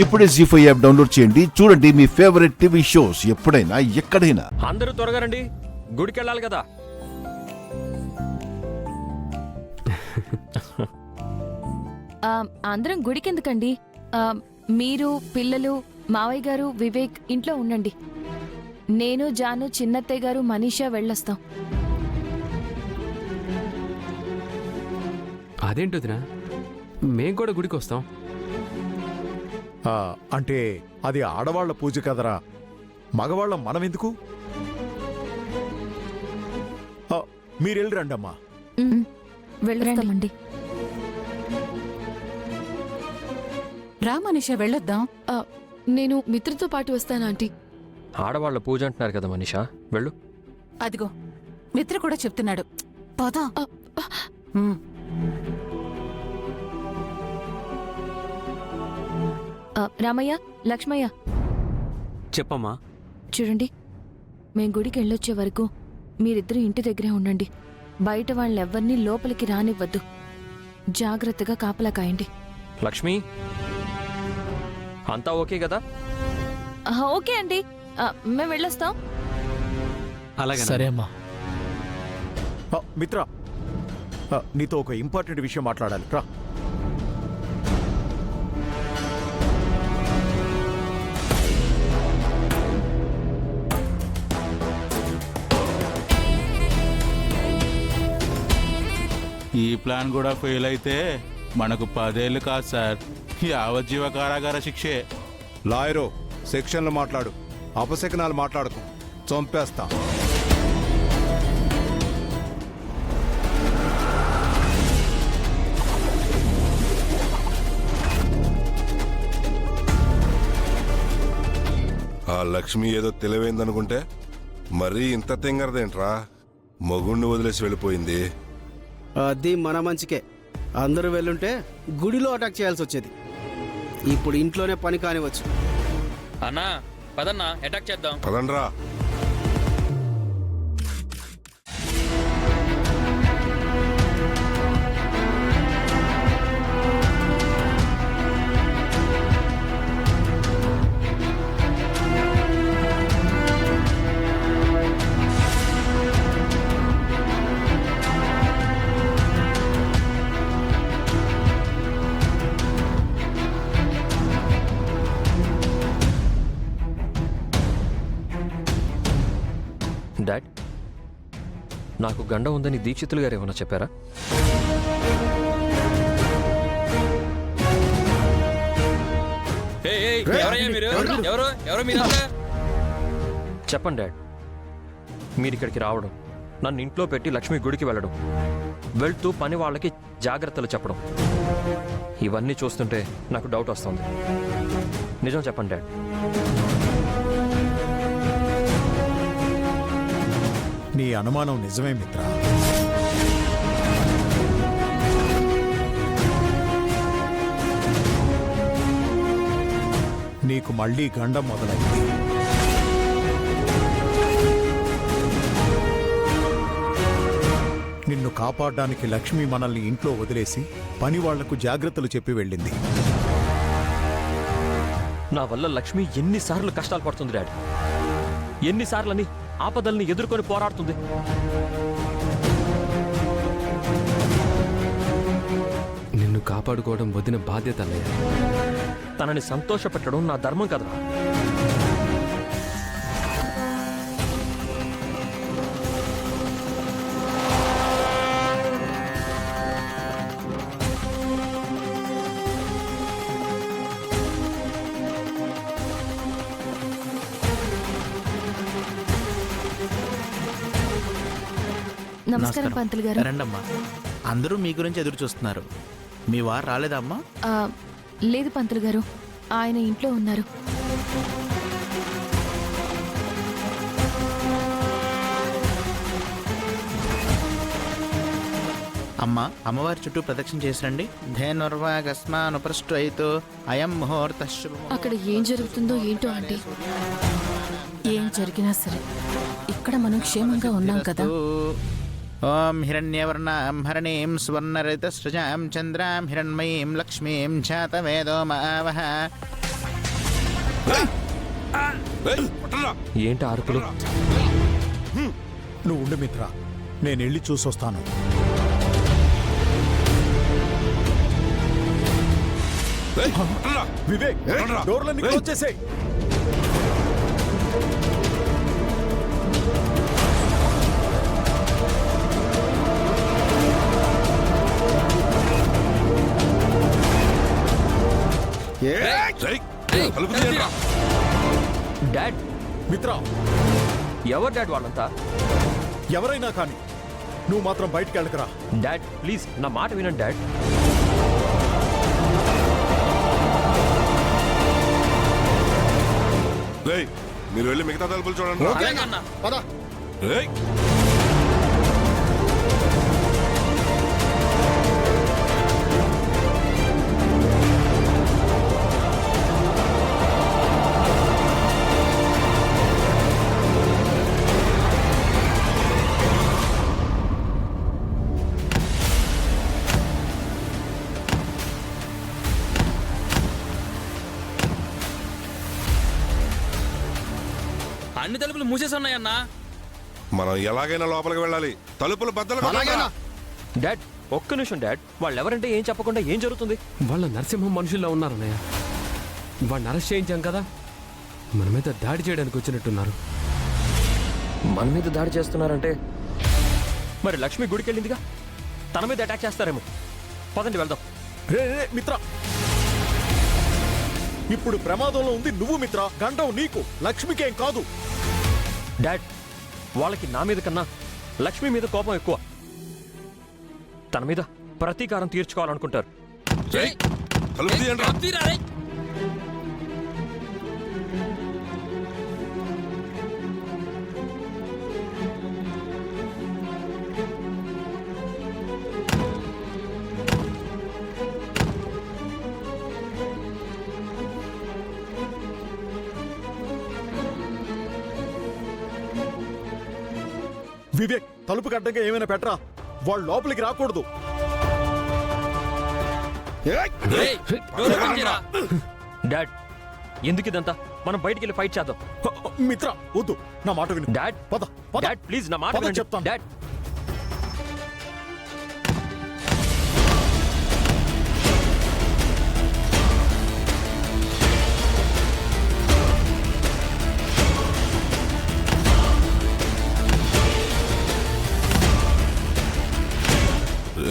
ఇప్పుడే జీ5 app download చేయండి. చూడండి మీ ఫేవరెట్ టీవీ షోస్ ఎప్పుడైనా ఎక్కడైనా. అందరూ త్వరగా రండి, గుడికి వెళ్ళాలి కదా. అందరం గుడికెందుకండి? మీరు, పిల్లలు, మావయ్య గారు, వివేక్ ఇంట్లో ఉండండి. నేను, జాను, చిన్నత్తయ్య గారు, మనీషా వెళ్ళొస్తాం. అదేంటొదినా, మేం కూడా గుడికి వస్తాం. అంటే అది ఆడవాళ్ల పూజ కదరా, మగవాళ్ళ మనమెందుకు? మీరెళ్ళి రండమ్మా. వెళ్ళొస్తామండి. రా మనీషా, వెళ్ళొద్దాం. నేను మిత్రతో పాటు వస్తాను ఆంటీ. ఆడవాళ్ళ పూజ అంటున్నారు కదా మనీషా, వెళ్ళు. అదిగో మిత్ర కూడా చెప్తున్నాడు, పద. రామయ్య, లక్ష్మయ్య, చెప్పమ్మా. చూడండి, మేం గుడికి వెళ్ళొచ్చే వరకు మీరిద్దరూ ఇంటి దగ్గరే ఉండండి. బయట వాళ్ళెవ్వరినీ లోపలికి రానివ్వద్దు. జాగ్రత్తగా కాపలా కాయండి. లక్ష్మి, అంతా ఓకే కదా? ఓకే అండి, మేము వెళ్ళొస్తాం. అలాగే. సరే అమ్మా. మిత్ర, నీతో ఒక ఇంపార్టెంట్ విషయం మాట్లాడాలి, రా. ఈ ప్లాన్ కూడా ఫెయిల్ అయితే మనకు 10 ఏళ్ళు కాదు సార్, యావజ్జీవ కారాగార శిక్షే. లాయరు, సెక్షన్లు మాట్లాడు, అపశకనాలు మాట్లాడకు, చంపేస్తా. ఆ లక్ష్మి ఏదో తెలివైందనుకుంటే మరీ ఇంత తెంగరదేంట్రా? మగుణ్ణి వదిలేసి వెళ్ళిపోయింది. అది మన మంచికే. అందరూ వెళ్ళుంటే గుడిలో అటాక్ చేయాల్సి వచ్చేది. ఇప్పుడు ఇంట్లోనే పని కానివచ్చు. అన్నా పదన్నా, అటాక్ చేద్దాం. పదండ్రా. డాడ్, నాకు గండం ఉందని దీక్షితులు గారు ఏమన్నా చెప్పారా? చెప్పండి డాడ్. మీరు ఇక్కడికి రావడం, నన్ను ఇంట్లో పెట్టి లక్ష్మి గుడికి వెళ్ళడం, వెళ్తూ పని వాళ్ళకి జాగ్రత్తలు చెప్పడం, ఇవన్నీ చూస్తుంటే నాకు డౌట్ వస్తుంది. నిజం చెప్పండి డాడ్. నీ అనుమానం నిజమే మిత్ర. నీకు మళ్ళీ గండం మొదలైంది. నిన్ను కాపాడడానికి లక్ష్మి మనల్ని ఇంట్లో వదిలేసి పని వాళ్లకు జాగ్రత్తలు చెప్పి వెళ్ళింది. నా వల్ల లక్ష్మి ఎన్నిసార్లు కష్టాలు పడుతుంది డాడ్, ఎన్నిసార్లని ఆపదల్ని ఎదుర్కొని పోరాడుతుంది. నిన్ను కాపాడుకోవడం వదిన బాధ్యత అన్నయ్య. తనని సంతోషపెట్టడం నా ధర్మం కదరా. నమస్కారం పంతులు గారు. రండమ్మా. అందరూ మీ గురించి ఎదురు చూస్తున్నారు. మీ వారు రాలేదమ్మా? లేదు పంతులు గారు, ఆయన ఇంట్లో ఉన్నారు. అమ్మా, అమ్మవారి చుట్టూ ప్రదక్షిణ చేసిరండి. ధేనుర్వాగస్మానుపృష్టైతో అయం ముహూర్త. అక్కడ ఏం జరుగుతుందో ఏంటో ఆంటీ. ఏం జరిగినా సరే ఇక్కడ మనం క్షేమంగా ఉన్నాం కదా. ఓం హిరణ్యవర్ణాం హరణీం సువర్ణరతిసృజాం చంద్రాం హిరణ్మయీం లక్ష్మీం జాతవేదో మావహ. ఏయ్, పట్టరా. ఏంటి అరుపులు? నువ్వు ఉండు మిత్ర, నేను వెళ్ళి చూసొస్తాను. ఏయ్, పట్టరా. వివేక్, పట్టరా. డోర్లన్నీ క్లోజ్ చేసేయ్. ఏయ్, తలుపు తీయండిరా. డాడ్, మిత్ర, ఎవరు డాడ్ వాళ్ళంతా? ఎవరైనా కానీ నువ్వు మాత్రం బయటికి వెళ్ళకరా. డాడ్ ప్లీజ్ నా మాట వినండి డాడ్. ఏయ్, మీరు వెళ్ళి మిగతా తలుపులు చూడండి రా. పద. ఏయ్. అన్ని తలుపులు మూసేసి ఉన్నాయన్నా. మనం ఎలాగైనా లోపలికి వెళ్ళాలి. తలుపులు బద్దలు కొట్టండిరా. డాడ్ ఒక్క నిమిషం డాడ్. వాళ్ళు ఎవరంటే ఏం చెప్పకుండా ఏం జరుగుతుంది? వాళ్ళ నరసింహం మనుషుల్లో ఉన్నారన్నయ్య. వాడిని అరెస్ట్ చేయించాం కదా, మన మీద దాడి చేయడానికి వచ్చినట్టున్నారు. మన మీద దాడి చేస్తున్నారంటే మరి లక్ష్మి గుడికి వెళ్ళిందిగా, తన మీద అటాక్ చేస్తారేమో. పదండి వెళ్దాం. రే రే, మిత్ర, ఇప్పుడు ప్రమాదంలో ఉంది నువ్వు మిత్ర. గండం నీకు, లక్ష్మికేం కాదు. డాడ్ వాళ్ళకి నా మీద కన్నా లక్ష్మి మీద కోపం ఎక్కువ. తన మీద ప్రతీకారం తీర్చుకోవాలనుకుంటారు. ఏయ్, తలుపు తీయండిరా. తీరా రేయ్. వివేక్, తలుపు గడ్డంగా ఏమైనా పెట్టరా. వాళ్ళు లోపలికి రాకూడదు. రేయ్, డోర్ ఓపెన్ చేయరా. డాడ్ ఎందుకు ఇదంతా? మనం బయటికి వెళ్ళి ఫైట్ చేద్దాం. మిత్ర, వద్దు, నా మాట విను. డాడ్ పద పద. డాడ్ ప్లీజ్ నా మాట పద వినండి. చెప్తాను. డాడ్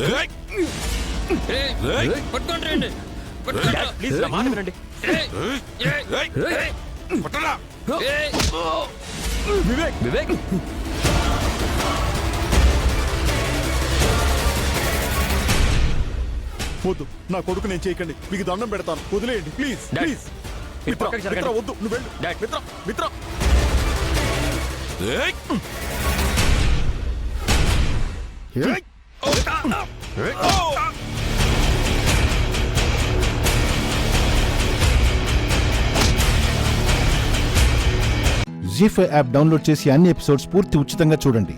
ఏయ్, రేయ్, ఏయ్, పట్టుకోండి రండి. పట్టుకోండి. డాడ్ ప్లీజ్ నా మాట వినండి. ఏయ్, ఏయ్, ఏయ్, పట్టరా. ఏయ్. వివేక్, వివేక్ వద్దు, నా కొడుకు నేను చేయకండి. మీకు దండం పెడతాను, వదిలేయండి ప్లీజ్ డాడ్, ప్లీజ్. మీరు మిత్ర, పక్కకి జరగండి. మిత్ర, వద్దు, నువ్వు వెళ్ళు. డాడ్. మిత్ర, మిత్ర. ఏయ్. ఏయ్. జీ5 యాప్ డౌన్లోడ్ చేసి అన్ని ఎపిసోడ్స్ పూర్తి ఉచితంగా చూడండి.